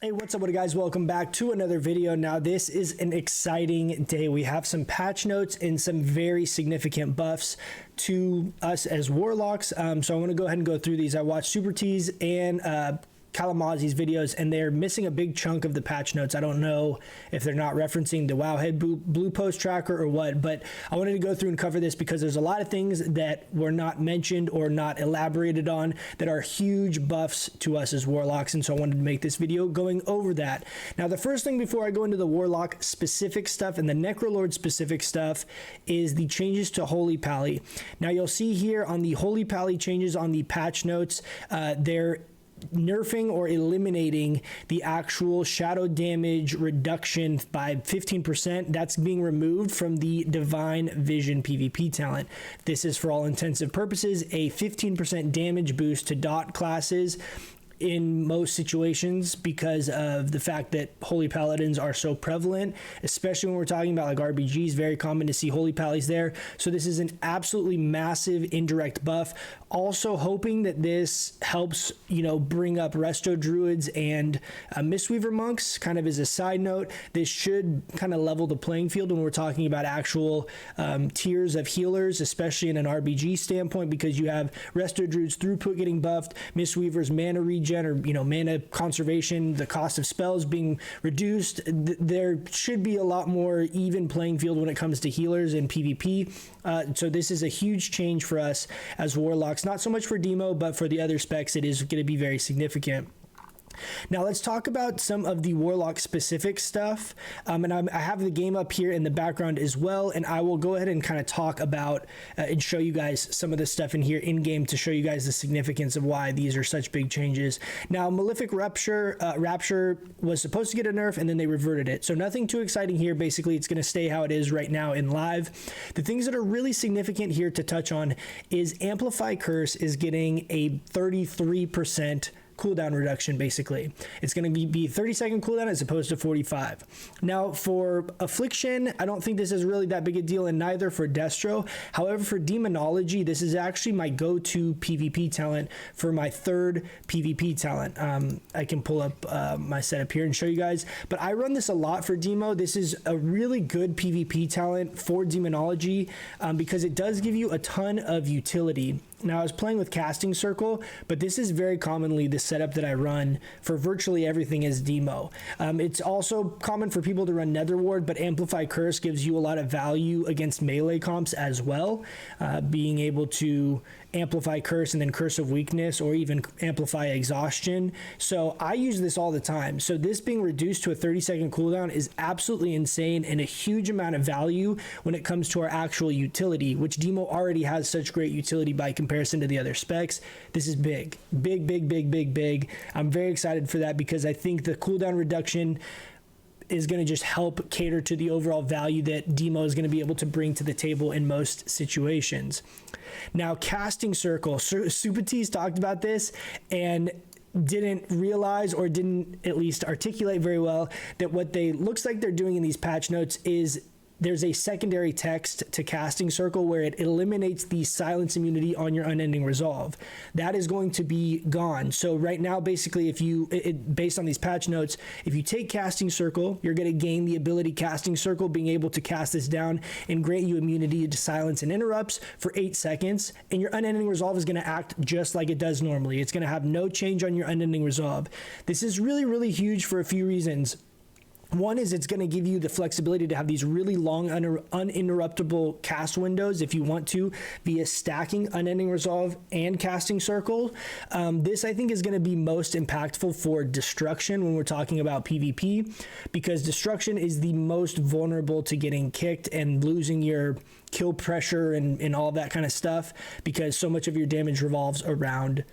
Hey, what's up, guys? Welcome back to another video. Now, this is an exciting day. We have some patch notes and some very significant buffs to us as Warlocks. So I'm going to go ahead and go through these. I watched Super T's and Kalamazi's videos, and they're missing a big chunk of the patch notes. I don't know if they're not referencing the Wowhead Blue Post tracker or what, but I wanted to go through and cover this because there's a lot of things that were not mentioned or not elaborated on that are huge buffs to us as Warlocks, and so I wanted to make this video going over that. Now, the first thing before I go into the Warlock specific stuff and the Necrolord specific stuff is the changes to Holy Pally. Now, you'll see here on the Holy Pally changes on the patch notes, they're nerfing or eliminating the actual shadow damage reduction by 15%. That's being removed from the Divine Vision PvP talent. This is, for all intensive purposes, a 15% damage boost to dot classes in most situations because of the fact that Holy Paladins are so prevalent, especially when we're talking about like RBGs. Very common to see Holy Pallies there. So this is an absolutely massive indirect buff. Also hoping that this helps, bring up Resto Druids and Mistweaver Monks. Kind of as a side note, this should kind of level the playing field when we're talking about actual tiers of healers, especially in an RBG standpoint, because you have Resto Druids throughput getting buffed, Mistweavers mana regen or mana conservation, the cost of spells being reduced. There should be a lot more even playing field when it comes to healers in PvP. So this is a huge change for us as Warlocks. Not so much for Demo, but for the other specs, it is going to be very significant. Now let's talk about some of the Warlock specific stuff, and I have the game up here in the background as well, and I will go ahead and kind of talk about and show you guys some of the stuff in here in game to show you guys the significance of why these are such big changes. Now, Malefic Rapture was supposed to get a nerf, and then they reverted it, so nothing too exciting here. Basically, it's going to stay how it is right now in live. The things that are really significant here to touch on is Amplify Curse is getting a 33% cooldown reduction. Basically, it's going to be 30-second cooldown as opposed to 45. Now, for Affliction, I don't think this is really that big a deal, and neither for Destro. However, for Demonology, this is actually my go-to PvP talent for my third PvP talent. I can pull up my setup here and show you guys, but I run this a lot for Demo. This is a really good PvP talent for Demonology because it does give you a ton of utility. Now, I was playing with Casting Circle, but this is very commonly the setup that I run for virtually everything as Demo. It's also common for people to run Netherward, but Amplify Curse gives you a lot of value against melee comps as well. Being able to Amplify Curse and then Curse of Weakness, or even Amplify Exhaustion. So I use this all the time. So this being reduced to a 30-second cooldown is absolutely insane and a huge amount of value when it comes to our actual utility, which Demo already has such great utility by comparison to the other specs. This is big. I'm very excited for that because I think the cooldown reduction is going to just help cater to the overall value that Demo is going to be able to bring to the table in most situations. Now, Casting Circle. Super T's talked about this and didn't realize, or didn't at least articulate very well, that what they looks like they're doing in these patch notes is there's a secondary text to Casting Circle where it eliminates the silence immunity on your Unending Resolve. That is going to be gone. So right now, basically, if you, based on these patch notes, if you take Casting Circle, you're going to gain the ability Casting Circle, being able to cast this down and grant you immunity to silence and interrupts for 8 seconds, and your Unending Resolve is going to act just like it does normally. It's going to have no change on your Unending Resolve. This is really, really huge for a few reasons. One is it's going to give you the flexibility to have these really long uninterruptible cast windows if you want to, via stacking Unending Resolve and Casting Circle. This, I think, is going to be most impactful for Destruction when we're talking about PvP, because Destruction is the most vulnerable to getting kicked and losing your kill pressure and all of that kind of stuff, because so much of your damage revolves around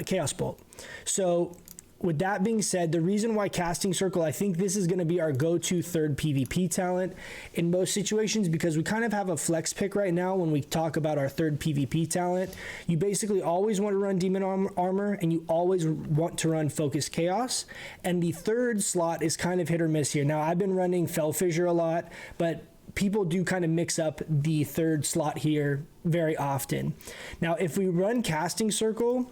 Chaos Bolt. So with that being said, the reason why Casting Circle, I think this is going to be our go-to third PvP talent in most situations, because we kind of have a flex pick right now when we talk about our third PvP talent. You basically always want to run Demon Armor, and you always want to run Focus Chaos, and the third slot is kind of hit or miss here. Now, I've been running Fell Fissure a lot, but people do kind of mix up the third slot here very often. Now, if we run Casting Circle,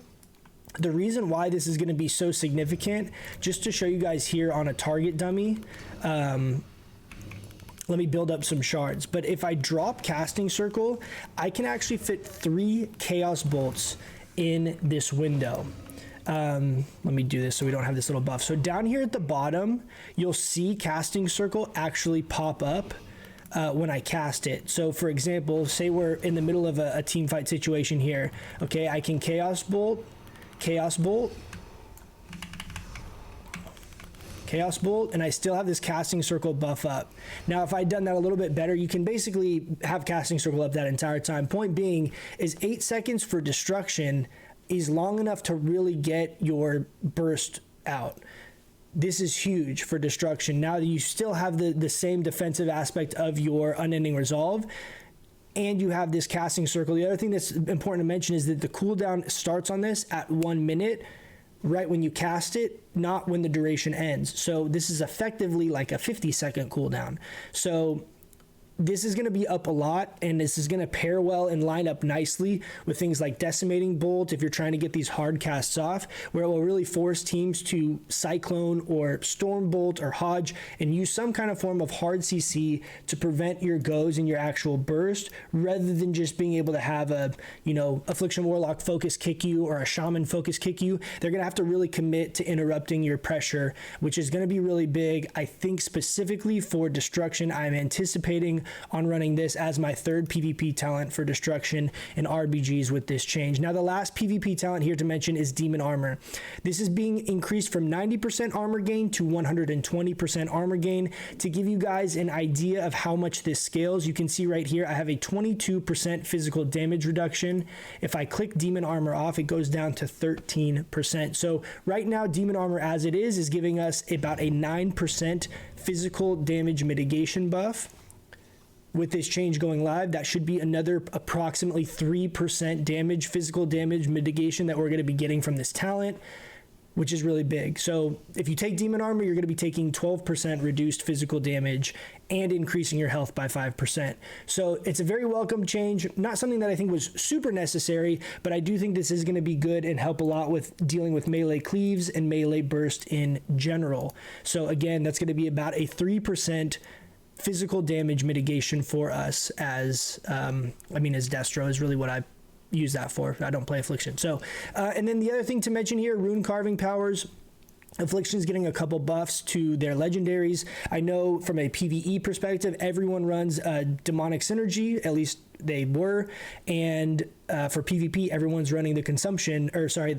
The reason why this is going to be so significant, just to show you guys here on a target dummy, let me build up some shards. But if I drop casting circle, I can actually fit 3 chaos bolts in this window. Let me do this so we don't have this little buff. So down here at the bottom, you'll see casting circle actually pop up when I cast it. So for example, say we're in the middle of a team fight situation here. Okay, I can chaos bolt, and I still have this casting circle buff up. Now, if I'd done that a little bit better, you can basically have casting circle up that entire time. Point being is 8 seconds for destruction is long enough to really get your burst out. This is huge for destruction. Now that you still have the same defensive aspect of your unending resolve, and you have this casting circle. The other thing that's important to mention is that the cooldown starts on this at 1 minute, right when you cast it, not when the duration ends. So this is effectively like a 50-second cooldown. So this is going to be up a lot, and this is going to pair well and line up nicely with things like Decimating Bolt if you're trying to get these hard casts off, where it will really force teams to Cyclone or Storm Bolt or Hodge and use some kind of form of hard CC to prevent your goes and your actual burst, rather than just being able to have a, Affliction Warlock focus kick you or a Shaman focus kick you. They're going to have to really commit to interrupting your pressure, which is going to be really big. I think specifically for destruction, I'm anticipating on running this as my 3rd PvP talent for destruction and RBGs with this change. Now, the last PvP talent here to mention is Demon Armor. This is being increased from 90% armor gain to 120% armor gain. To give you guys an idea of how much this scales, you can see right here, I have a 22% physical damage reduction. If I click Demon Armor off, it goes down to 13%. So right now, Demon Armor as it is giving us about a 9% physical damage mitigation buff. With this change going live, that should be another approximately 3% damage, physical damage mitigation that we're going to be getting from this talent, which is really big. So if you take Demon Armor, you're going to be taking 12% reduced physical damage and increasing your health by 5%. So it's a very welcome change, not something that I think was super necessary, but I do think this is going to be good and help a lot with dealing with melee cleaves and melee burst in general. So again, that's going to be about a 3% physical damage mitigation for us as Destro is really what I use that for. I don't play Affliction. So, and then the other thing to mention here, rune carving powers. Affliction is getting a couple buffs to their legendaries. I know from a PvE perspective, everyone runs demonic synergy, at least they were, and for PvP, everyone's running the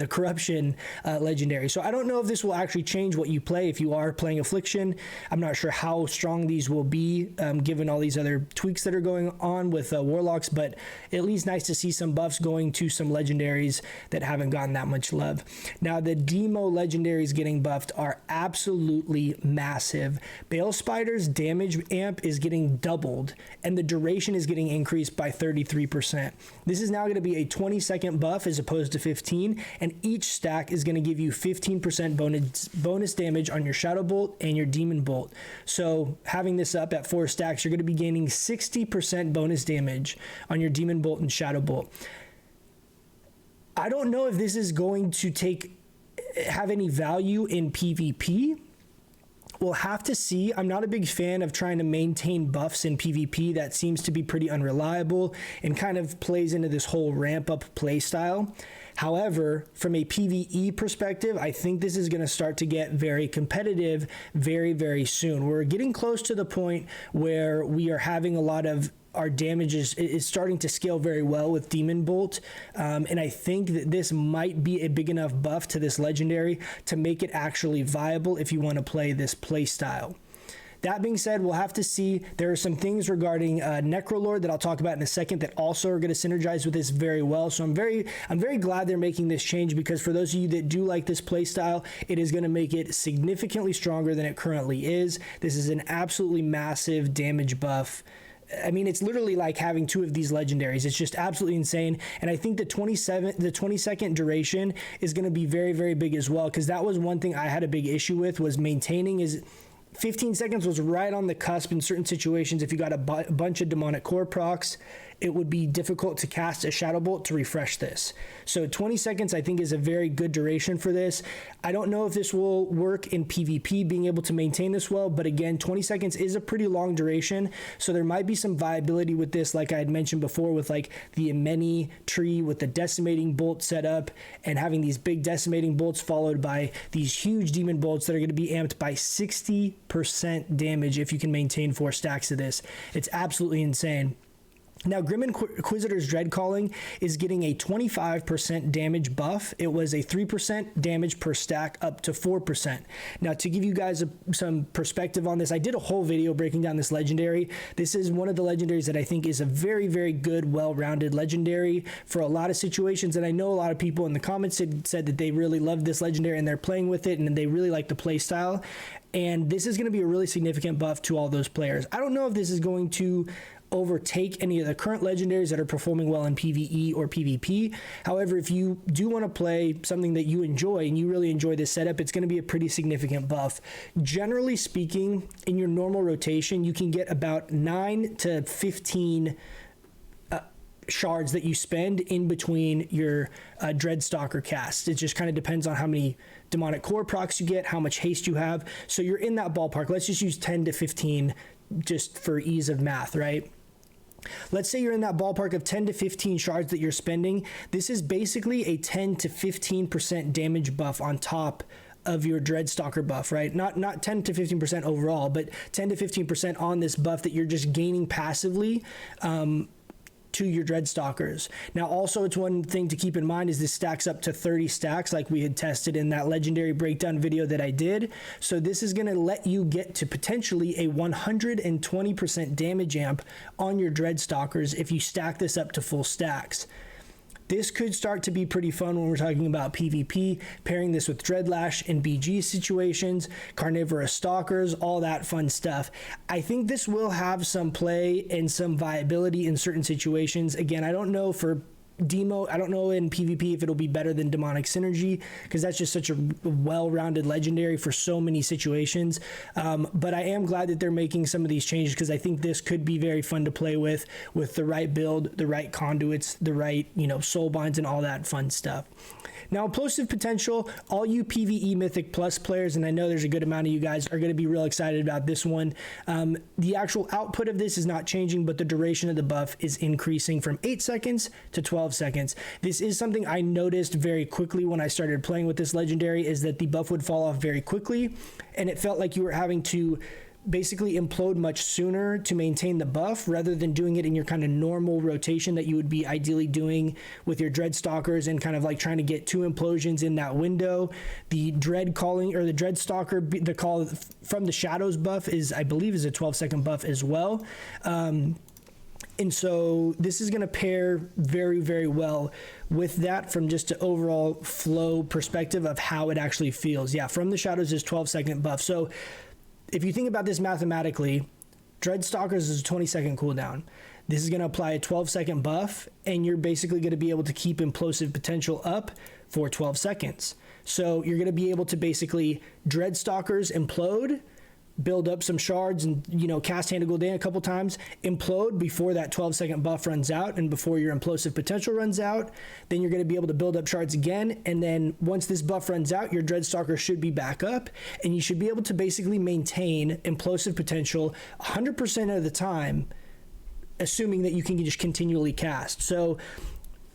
corruption legendary. So I don't know if this will actually change what you play if you are playing Affliction. I'm not sure how strong these will be given all these other tweaks that are going on with Warlocks, but at least nice to see some buffs going to some legendaries that haven't gotten that much love. Now, the Demo legendaries getting buffed are absolutely massive. Bale Spider's damage amp is getting doubled, and the duration is getting increased by 33%. This is now going to be a 20-second buff as opposed to 15, and each stack is going to give you 15% bonus damage on your Shadow Bolt and your Demon Bolt. So having this up at 4 stacks, you're going to be gaining 60% bonus damage on your Demon Bolt and Shadow Bolt. I don't know if this is going to have any value in PvP. We'll have to see. I'm not a big fan of trying to maintain buffs in PvP. That seems to be pretty unreliable and kind of plays into this whole ramp up play style. However, from a PvE perspective, I think this is going to start to get very competitive very, very soon. We're getting close to the point where we are having a lot of our damage is starting to scale very well with Demon Bolt, and I think that this might be a big enough buff to this legendary to make it actually viable if you want to play this play style. That being said, we'll have to see. There are some things regarding Necrolord that I'll talk about in a second that also are going to synergize with this very well. So I'm very glad they're making this change, because for those of you that do like this playstyle, it is going to make it significantly stronger than it currently is. This is an absolutely massive damage buff. I mean, it's literally like having 2 of these legendaries. It's just absolutely insane. And I think the 20-second duration is going to be very, very big as well, because that was one thing I had a big issue with, was maintaining. Is 15 seconds was right on the cusp in certain situations. If you got a bunch of demonic core procs, it would be difficult to cast a Shadow Bolt to refresh this. So 20 seconds I think is a very good duration for this. I don't know if this will work in PvP, being able to maintain this well, but again, 20 seconds is a pretty long duration, so there might be some viability with this, like I had mentioned before, with like the Imeni tree with the decimating bolt set up and having these big decimating bolts followed by these huge demon bolts that are going to be amped by 60% damage if you can maintain 4 stacks of this. It's absolutely insane. Now, Grim Inquisitor's Dread Calling is getting a 25% damage buff. It was a 3% damage per stack up to 4%. Now, to give you guys some perspective on this, I did a whole video breaking down this legendary. This is one of the legendaries that I think is a very, very good, well-rounded legendary for a lot of situations. And I know a lot of people in the comments said that they really love this legendary and they're playing with it and they really like the play style. And this is going to be a really significant buff to all those players. I don't know if this is going to overtake any of the current legendaries that are performing well in PvE or PvP. However, if you do want to play something that you enjoy and you really enjoy this setup, it's going to be a pretty significant buff. Generally speaking, in your normal rotation, you can get about 9 to 15 shards that you spend in between your Dreadstalker casts. It just kind of depends on how many demonic core procs you get, how much haste you have. So you're in that ballpark. Let's just use 10 to 15 just for ease of math, right? Let's say you're in that ballpark of 10 to 15 shards that you're spending. This is basically a 10 to 15% damage buff on top of your Dreadstalker buff, right? Not 10 to 15% overall, but 10 to 15% on this buff that you're just gaining passively to your Dreadstalkers. Now, also, it's one thing to keep in mind is this stacks up to 30 stacks like we had tested in that legendary breakdown video that I did. So this is going to let you get to potentially a 120% damage amp on your Dreadstalkers if you stack this up to full stacks. This could start to be pretty fun when we're talking about PvP, pairing this with Dreadlash in BG situations, Carnivorous Stalkers, all that fun stuff. I think this will have some play and some viability in certain situations. Again, I don't know for Demo, I don't know in PvP if it'll be better than Demonic Synergy, because that's just such a well-rounded legendary for so many situations. But I am glad that they're making some of these changes, because I think this could be very fun to play with the right build, the right conduits, the right, soul binds and all that fun stuff. Now, Implosive potential, all you PvE Mythic Plus players, and I know there's a good amount of you guys, are going to be real excited about this one. The actual output of this is not changing, but the duration of the buff is increasing from 8 seconds to 12 seconds. This is something I noticed very quickly when I started playing with this legendary, is that the buff would fall off very quickly, and it felt like you were having to basically implode much sooner to maintain the buff, rather than doing it in your kind of normal rotation that you would be ideally doing with your Dreadstalkers and kind of like trying to get 2 implosions in that window. The Dread Calling, or the Dreadstalker, the call from the Shadows buff I believe is a 12-second buff as well. And so this is going to pair very, very well with that from just an overall flow perspective of how it actually feels. Yeah, from the Shadows is 12-second buff. So if you think about this mathematically, Dreadstalkers is a 20-second cooldown. This is going to apply a 12-second buff, and you're basically going to be able to keep Implosive potential up for 12 seconds. So you're going to be able to basically Dreadstalkers implode, build up some shards and, cast Hand of Gul'dan a couple times, implode before that 12-second buff runs out and before your Implosive potential runs out. Then you're going to be able to build up shards again. And then once this buff runs out, your Dreadstalker should be back up, and you should be able to basically maintain Implosive potential 100% of the time, assuming that you can just continually cast. So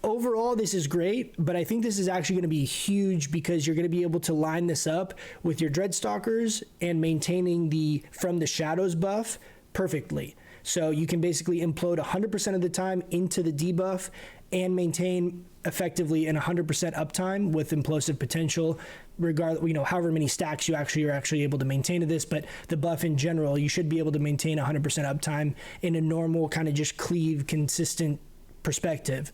overall, this is great, but I think this is actually going to be huge, because you're going to be able to line this up with your Dreadstalkers and maintaining the From the Shadows buff perfectly. So you can basically implode 100% of the time into the debuff and maintain effectively an 100% uptime with Implosive potential, regardless, however many stacks you are actually able to maintain to this. But the buff in general, you should be able to maintain 100% uptime in a normal kind of just cleave consistent perspective.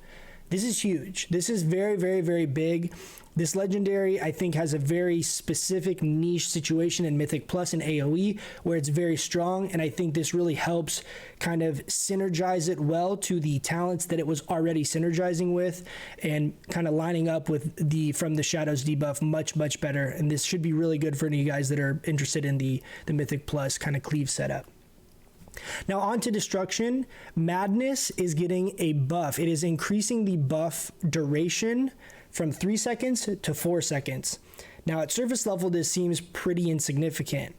This is huge. This is very, very, very big. This legendary, I think, has a very specific niche situation in Mythic Plus and AoE where it's very strong, and I think this really helps kind of synergize it well to the talents that it was already synergizing with, and kind of lining up with the From the Shadows debuff much, much better. And this should be really good for any of you guys that are interested in the Mythic Plus kind of cleave setup. Now on to destruction. Madness is getting a buff. It is increasing the buff duration from 3 seconds to 4 seconds. Now at surface level, this seems pretty insignificant,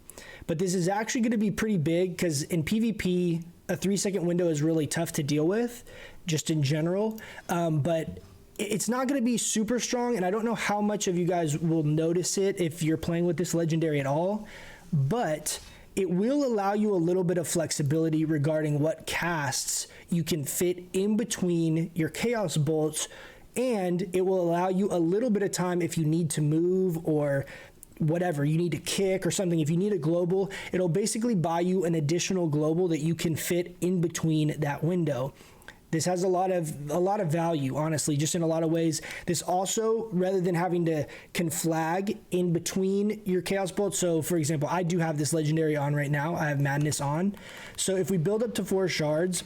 but this is actually going to be pretty big because in PvP, a 3-second window is really tough to deal with just in general. But it's not going to be super strong, and I don't know how much of you guys will notice it if you're playing with this legendary at all, but it will allow you a little bit of flexibility regarding what casts you can fit in between your Chaos Bolts, and it will allow you a little bit of time if you need to move or whatever, you need to kick or something. If you need a global, it'll basically buy you an additional global that you can fit in between that window. This has a lot of value, honestly, just in a lot of ways. This also, rather than having to conflag in between your Chaos Bolts, so for example, I do have this legendary on right now. I have Madness on. So if we build up to 4 shards,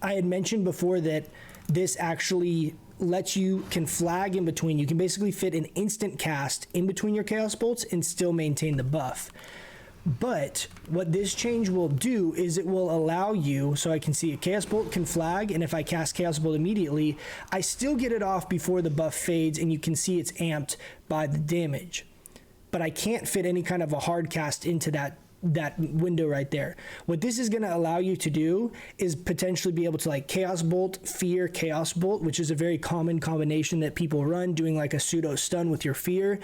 I had mentioned before that this actually lets you conflag in between. You can basically fit an instant cast in between your Chaos Bolts and still maintain the buff. But what this change will do is it will allow you, so I can see a Chaos Bolt can flag, and if I cast Chaos Bolt immediately, I still get it off before the buff fades, and you can see it's amped by the damage. But I can't fit any kind of a hard cast into that window right there. What this is going to allow you to do is potentially be able to like Chaos Bolt, Fear, Chaos Bolt, which is a very common combination that people run, doing like a pseudo stun with your Fear.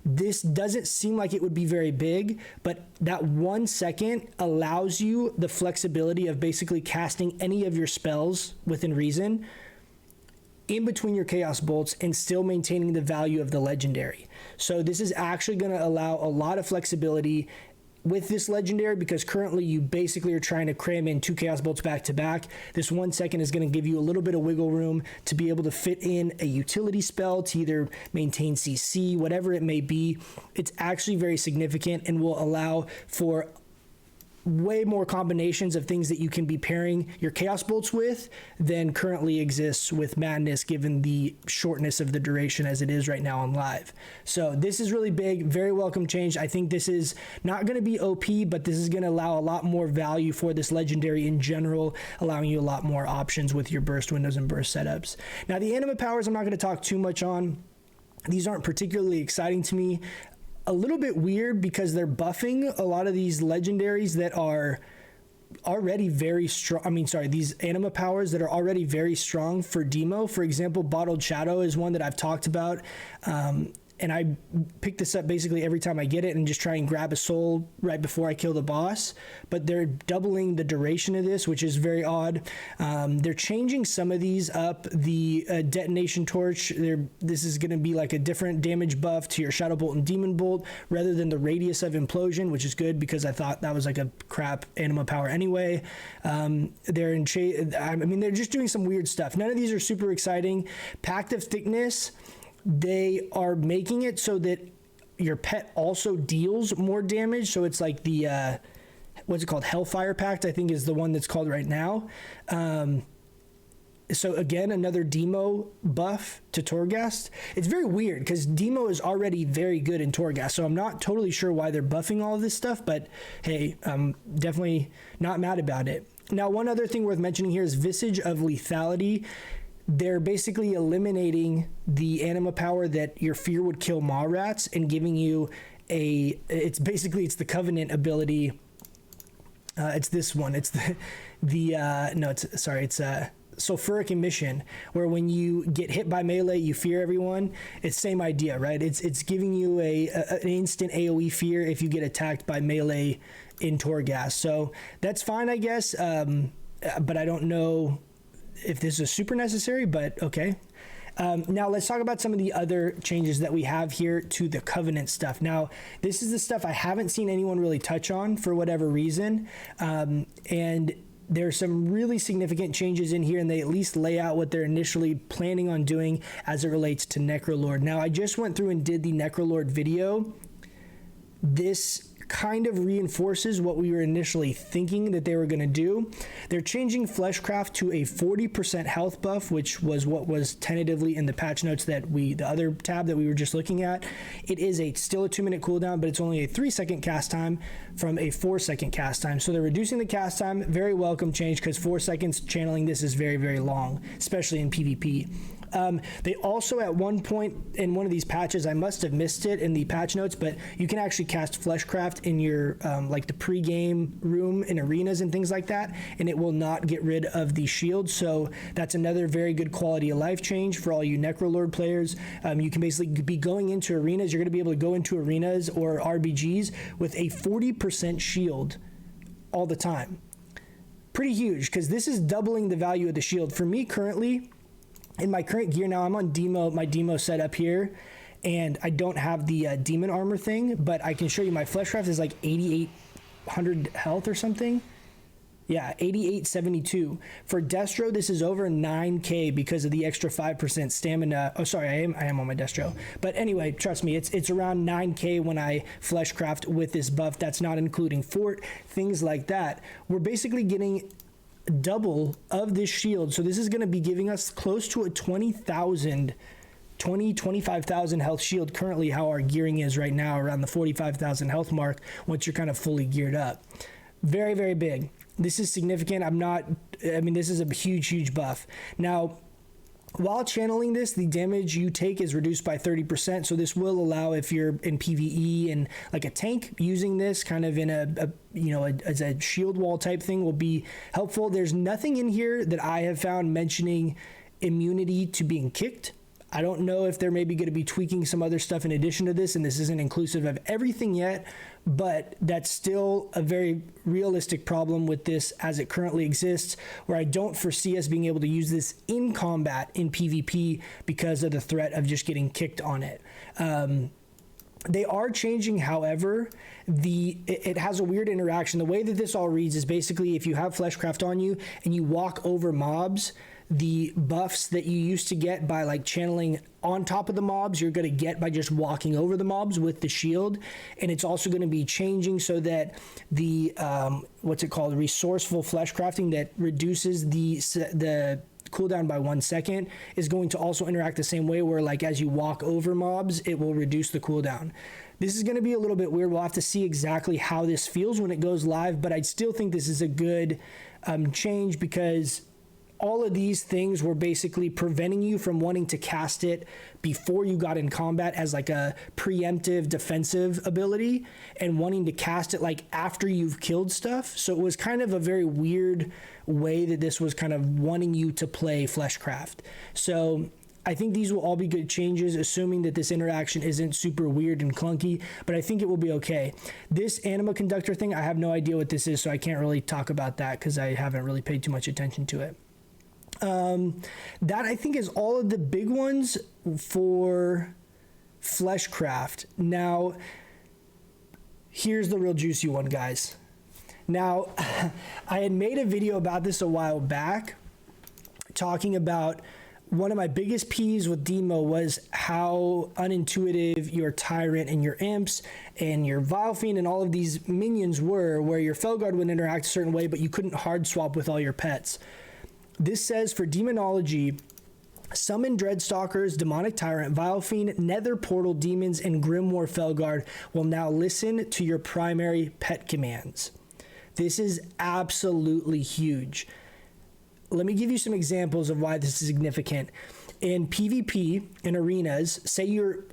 This doesn't seem like it would be very big, but that 1 second allows you the flexibility of basically casting any of your spells within reason in between your Chaos Bolts and still maintaining the value of the legendary. So this is actually going to allow a lot of flexibility with this legendary, because currently you basically are trying to cram in 2 Chaos Bolts back to back. This 1 second is going to give you a little bit of wiggle room to be able to fit in a utility spell to either maintain CC, whatever it may be. It's actually very significant and will allow for way more combinations of things that you can be pairing your Chaos Bolts with than currently exists with Madness, given the shortness of the duration as it is right now on live. So this is really big, very welcome change. I think this is not going to be OP, but this is going to allow a lot more value for this legendary in general, allowing you a lot more options with your burst windows and burst setups. Now the Anima powers I'm not going to talk too much on. These aren't particularly exciting to me. A little bit weird because they're buffing a lot of these legendaries that are already very strong. I mean, sorry, these Anima powers that are already very strong for demo. For example, Bottled Shadow is one that I've talked about. And I pick this up basically every time I get it and just try and grab a soul right before I kill the boss. But they're doubling the duration of this, which is very odd. They're changing some of these up. The Detonation Torch, this is going to be like a different damage buff to your Shadow Bolt and Demon Bolt rather than the Radius of Implosion, which is good because I thought that was like a crap Anima power anyway. They're just doing some weird stuff. None of these are super exciting. Pact of Thickness, they are making it so that your pet also deals more damage. So it's like the, what's it called? Hellfire Pact, I think is the one that's called right now. So again, another Demo buff to Torghast. It's very weird because Demo is already very good in Torghast. So I'm not totally sure why they're buffing all of this stuff, but hey, I'm definitely not mad about it. Now, one other thing worth mentioning here is Visage of Lethality. They're basically eliminating the Anima power that your Fear would kill Maw Rats and giving you it's the Covenant ability. It's this one. It's it's Sulfuric Emission, where when you get hit by melee, you fear everyone. It's same idea, right? It's giving you an instant AoE fear if you get attacked by melee in Torghast. So that's fine, I guess. But I don't know if this is super necessary, but okay. Now let's talk about some of the other changes that we have here to the Covenant stuff. Now, this is the stuff I haven't seen anyone really touch on for whatever reason. And there's some really significant changes in here, and they at least lay out what they're initially planning on doing as it relates to Necrolord. Now, I just went through and did the Necrolord video. This kind of reinforces what we were initially thinking that they were going to do. They're changing Fleshcraft to a 40% health buff, which was what was tentatively in the patch notes that the other tab that we were just looking at. It is still a 2-minute cooldown, but it's only a 3-second cast time from a 4-second cast time. So they're reducing the cast time. Very welcome change, because 4 seconds channeling this is very, very long, especially in PvP. They also, at one point in one of these patches, I must have missed it in the patch notes, but you can actually cast Fleshcraft in your like the pre-game room in arenas and things like that, and it will not get rid of the shield. So that's another very good quality of life change for all you Necrolord players. You can basically be going into arenas. You're going to be able to go into arenas or RBGs with a 40% shield all the time. Pretty huge, because this is doubling the value of the shield. For me currently, in my current gear now, I'm on my demo setup here, and I don't have the demon armor thing, but I can show you my Fleshcraft is like 8,800 health or something. Yeah, 8,872. For Destro, this is over 9k because of the extra 5% stamina. Oh, sorry, I am on my Destro. But anyway, trust me, it's around 9k when I Fleshcraft with this buff. That's not including fort, things like that. We're basically getting double of this shield. So this is going to be giving us close to a 25,000 health shield. Currently how our gearing is right now, around the 45,000 health mark once you're kind of fully geared up. Very, very big. This is significant. This is a huge buff. Now, while channeling this, the damage you take is reduced by 30%. So this will allow, if you're in PvE and like a tank, using this kind of in as a shield wall type thing will be helpful. There's nothing in here that I have found mentioning immunity to being kicked. I don't know if they're maybe going to be tweaking some other stuff in addition to this, and this isn't inclusive of everything yet, but that's still a very realistic problem with this as it currently exists, where I don't foresee us being able to use this in combat in PvP because of the threat of just getting kicked on it. They are changing, however, it has a weird interaction. The way that this all reads is basically if you have Fleshcraft on you and you walk over mobs, the buffs that you used to get by like channeling on top of the mobs, you're going to get by just walking over the mobs with the shield. And it's also going to be changing so that the resourceful Fleshcrafting that reduces the cooldown by 1 second is going to also interact the same way, where like as you walk over mobs, it will reduce the cooldown. This is going to be a little bit weird. We'll have to see exactly how this feels when it goes live, but I still think this is a good change, because all of these things were basically preventing you from wanting to cast it before you got in combat as like a preemptive defensive ability, and wanting to cast it like after you've killed stuff. So it was kind of a very weird way that this was kind of wanting you to play Fleshcraft. So I think these will all be good changes, assuming that this interaction isn't super weird and clunky, but I think it will be okay. This Anima conductor thing, I have no idea what this is, so I can't really talk about that because I haven't really paid too much attention to it. That I think is all of the big ones for Fleshcraft. Now, here's the real juicy one, guys. Now, I had made a video about this a while back, talking about one of my biggest peeves with Demo was how unintuitive your Tyrant and your Imps and your Vile Fiend and all of these minions were, where your Felguard would interact a certain way, but you couldn't hard swap with all your pets. This says for Demonology, Summon Dreadstalkers, Demonic Tyrant, Vile Fiend, Nether Portal Demons, and Grimoire Felguard will now listen to your primary pet commands. This is absolutely huge. Let me give you some examples of why this is significant. In PvP, in arenas, say you're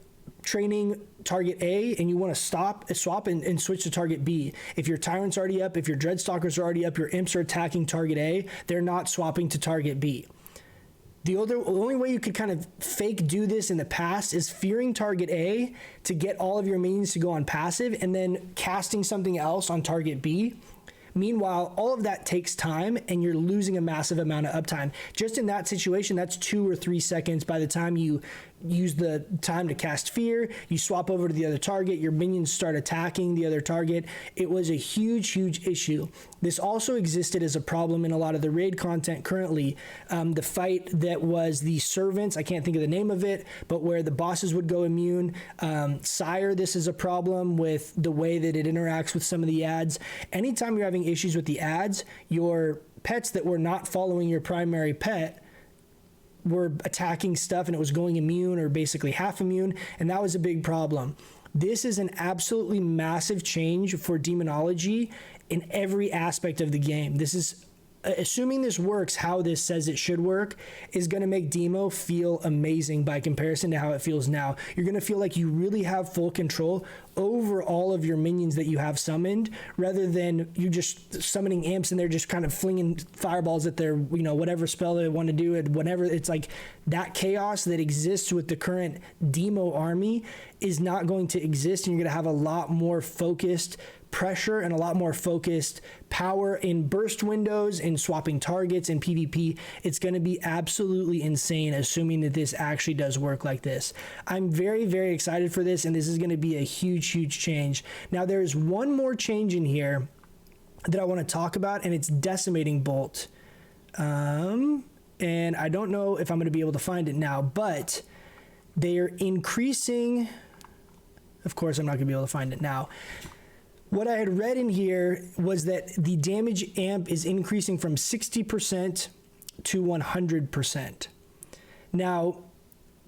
training target A and you want to swap and switch to target B. If your Tyrant's already up, if your Dreadstalkers are already up, your Imps are attacking target A, they're not swapping to target B. The only way you could kind of fake do this in the past is fearing target A to get all of your minions to go on passive and then casting something else on target B. Meanwhile, all of that takes time and you're losing a massive amount of uptime. Just in that situation, that's 2 or 3 seconds. By the time you use the time to cast Fear, you swap over to the other target, your minions start attacking the other target. It was a huge issue. This also existed as a problem in a lot of the raid content currently. The fight that was the servants, I can't think of the name of it, but where the bosses would go immune. Sire, this is a problem with the way that it interacts with some of the ads. Anytime you're having issues with the ads, your pets that were not following your primary pet were attacking stuff and it was going immune or basically half immune, and that was a big problem. This is an absolutely massive change for Demonology in every aspect of the game. This is, assuming this works how this says it should work, is going to make Demo feel amazing by comparison to how it feels now. You're going to feel like you really have full control over all of your minions that you have summoned, rather than you just summoning imps and they're just kind of flinging fireballs at their, you know, whatever spell they want to do it, whatever. It's like that chaos that exists with the current Demo army is not going to exist, and you're going to have a lot more focused pressure and a lot more focused power in burst windows, in swapping targets, in PvP. It's going to be absolutely insane, assuming that this actually does work like this. I'm very, very excited for this, and this is going to be a huge, huge change. Now, there's one more change in here that I want to talk about, and it's Decimating Bolt. And I don't know if I'm going to be able to find it now, but they are increasing. Of course, I'm not going to be able to find it now. What I had read in here was that the damage amp is increasing from 60% to 100%. Now,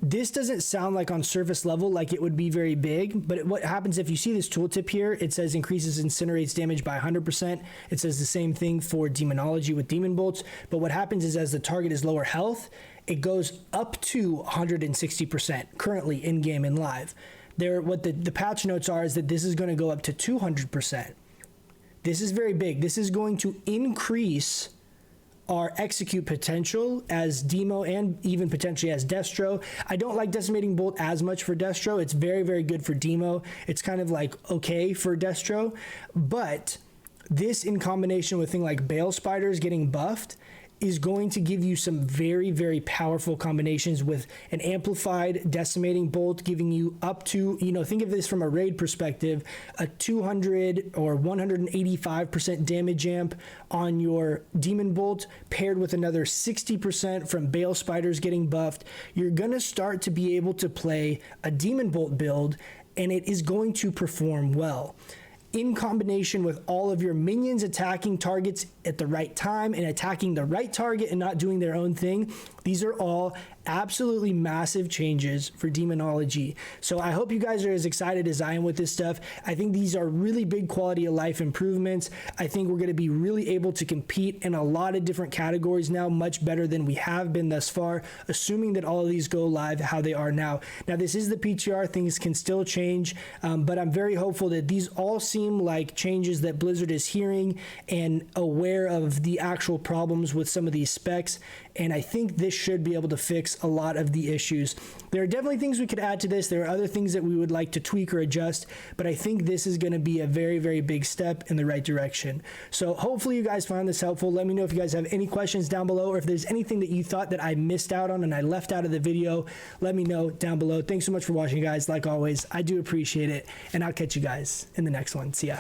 this doesn't sound like on surface level like it would be very big, but what happens if you see this tooltip here, it says increases incinerates damage by 100%. It says the same thing for Demonology with Demon Bolts, but what happens is as the target is lower health, it goes up to 160% currently in-game and live. What the patch notes are is that this is going to go up to 200%. This is very big. This is going to increase our execute potential as Demo and even potentially as Destro. I don't like Decimating Bolt as much for Destro. It's very, very good for Demo. It's kind of like okay for Destro. But this in combination with things like Bale Spiders getting buffed is going to give you some very, very powerful combinations with an amplified Decimating Bolt giving you up to, you know, think of this from a raid perspective, a 200 or 185% damage amp on your Demon Bolt paired with another 60% from Bale Spiders getting buffed. You're going to start to be able to play a Demon Bolt build, and it is going to perform well. In combination with all of your minions attacking targets at the right time and attacking the right target and not doing their own thing, these are all absolutely massive changes for Demonology. So I hope you guys are as excited as I am with this stuff. I think these are really big quality of life improvements. I think we're going to be really able to compete in a lot of different categories now, much better than we have been thus far, assuming that all of these go live how they are now. Now, this is the PTR. Things can still change, but I'm very hopeful that these all seem like changes that Blizzard is hearing and aware of the actual problems with some of these specs, and I think this should be able to fix a lot of the issues. There are definitely things we could add to this. There are other things that we would like to tweak or adjust, but I think this is going to be a very, very big step in the right direction. So hopefully you guys found this helpful. Let me know if you guys have any questions down below, or if there's anything that you thought that I missed out on and I left out of the video, let me know down below. Thanks so much for watching, guys. Like always, I do appreciate it, and I'll catch you guys in the next one. See ya.